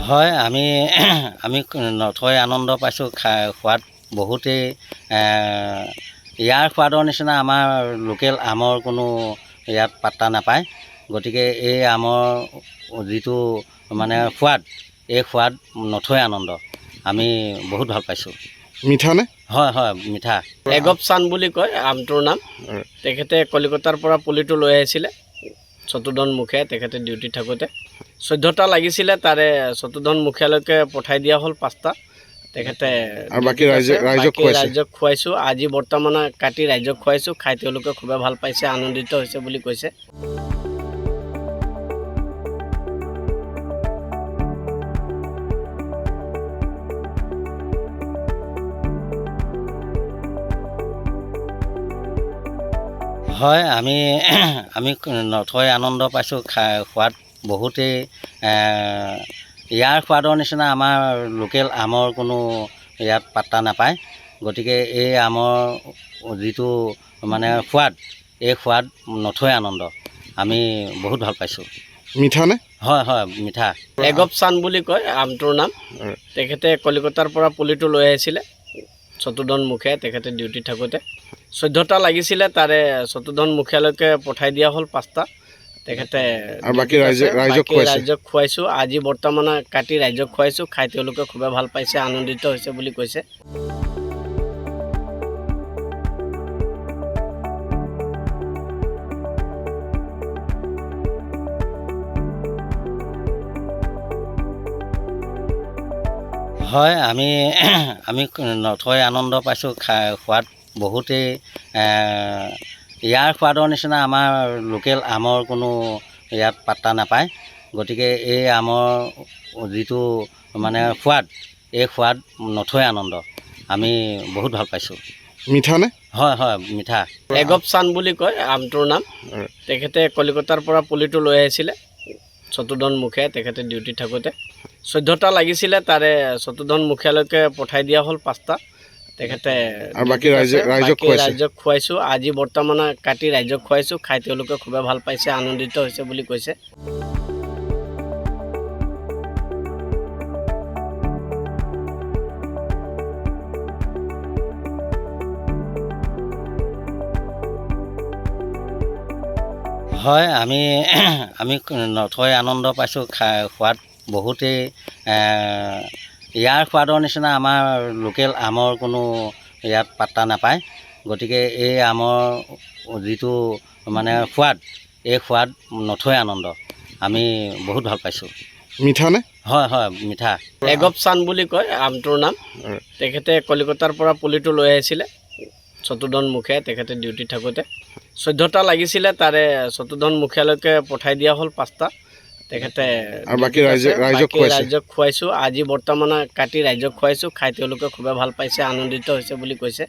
হয় আমি আমি নথৈ আনন্দ পাইছোঁ সোৱাদ বহুতেই ইয়াৰ সোৱাদৰ নিচিনা আমাৰ লোকেল আমৰ কোনো ইয়াত পাত্তা নাপায়। গতিকে এই আমৰ যিটো মানে সোৱাদ, এই সোৱাদ নথৈ আনন্দ আমি বহুত ভাল পাইছোঁ। মিঠা নে? হয় হয় মিঠা। এগপ চান বুলি কয় আমটোৰ নাম। তেখেতে কলিকতাৰ পৰা পুলিটো লৈ আহিছিলে চতুৰ্ধন মুখীয়াই তেখেতে ডিউটি থাকোঁতে 14টা লাগিছিলে, তাৰে চতুৰ্ধন মুখীয়ালৈকে পঠাই দিয়া হ'ল 5টা। তেখেতে বাকী ৰাইজক খুৱাইছোঁ। আজি বৰ্তমান কাটি ৰাইজক খুৱাইছোঁ, খাই তেওঁলোকে খুবেই ভাল পাইছে, আনন্দিত হৈছে বুলি কৈছে। হয় আমি নথৈ আনন্দ পাইছোঁ সোৱাদ বহুতেই ইয়াৰ সোৱাদৰ নিচিনা আমাৰ লোকেল আমৰ কোনো ইয়াত পাত্তা নাপায়। গতিকে এই আমৰ যিটো মানে সোৱাদ, এই সোৱাদ নথৈ আনন্দ আমি বহুত ভাল পাইছোঁ। মিঠা নে? হয় হয় মিঠা। এগপ চান বুলি কয় আমটোৰ নাম। তেখেতে কলিকতাৰ পৰা পুলিটো লৈ আহিছিলে চতুৰ্ধন মুখীয়াই তেখেতে ডিউটি থাকোঁতে 14টা লাগিছিলে, তাৰে চতুৰ্ধন মুখীয়ালৈকে পঠাই দিয়া হ'ল 5টা। তেখেতে বাকী ৰাইজক খুৱাইছোঁ। আজি বৰ্তমান কাটি ৰাইজক খুৱাইছোঁ, খাই তেওঁলোকে খুবেই ভাল পাইছে, আনন্দিত হৈছে বুলি কৈছে। হয় আমি নথৈ আনন্দ পাইছোঁ সোৱাদ বহুতেই ইয়াৰ সোৱাদৰ নিচিনা আমাৰ লোকেল আমৰ কোনো ইয়াত পাত্তা নাপায়। গতিকে এই আমৰ যিটো মানে সোৱাদ, এই সোৱাদ নথৈ আনন্দ আমি বহুত ভাল পাইছোঁ। মিঠা নে? হয় হয় মিঠা। এগপ চান বুলি কয় আমটোৰ নাম। তেখেতে কলিকতাৰ পৰা পুলিটো লৈ আহিছিলে চতুৰ্ধন মুখীয়াই তেখেতে ডিউটি থাকোঁতে 14টা লাগিছিলে, তাৰে চতুৰ্ধন মুখীয়ালৈকে পঠাই দিয়া হ'ল 5টা। তেখেতে বাকী ৰাইজক খুৱাইছোঁ। আজি বৰ্তমান কাটি ৰাইজক খুৱাইছোঁ, খাই তেওঁলোকে খুবেই ভাল পাইছে, আনন্দিত হৈছে বুলি কৈছে। হয় আমি নথৈ আনন্দ পাইছোঁ সোৱাদ বহুতেই ইয়াৰ সোৱাদৰ নিচিনা আমাৰ লোকেল আমৰ কোনো ইয়াত পাত্তা নাপায়। গতিকে এই আমৰ যিটো মানে সোৱাদ, এই সোৱাদ নথৈ আনন্দ আমি বহুত ভাল পাইছোঁ। মিঠা নে? হয় হয় মিঠা। এগপ চান বুলি কয় আমটোৰ নাম। তেখেতে কলিকতাৰ পৰা পুলিটো লৈ আহিছিলে চতুৰ্ধন মুখীয়াই তেখেতে ডিউটি থাকোঁতে 14টা লাগিছিলে, তাৰে চতুৰ্ধন মুখীয়ালৈকে পঠাই দিয়া হ'ল 5টা। তেখেতে বাকী ৰাইজক খুৱাইছোঁ। আজি বৰ্তমান কাটি ৰাইজক খুৱাইছোঁ, খাই তেওঁলোকে খুবেই ভাল পাইছে, আনন্দিত হৈছে বুলি কৈছে।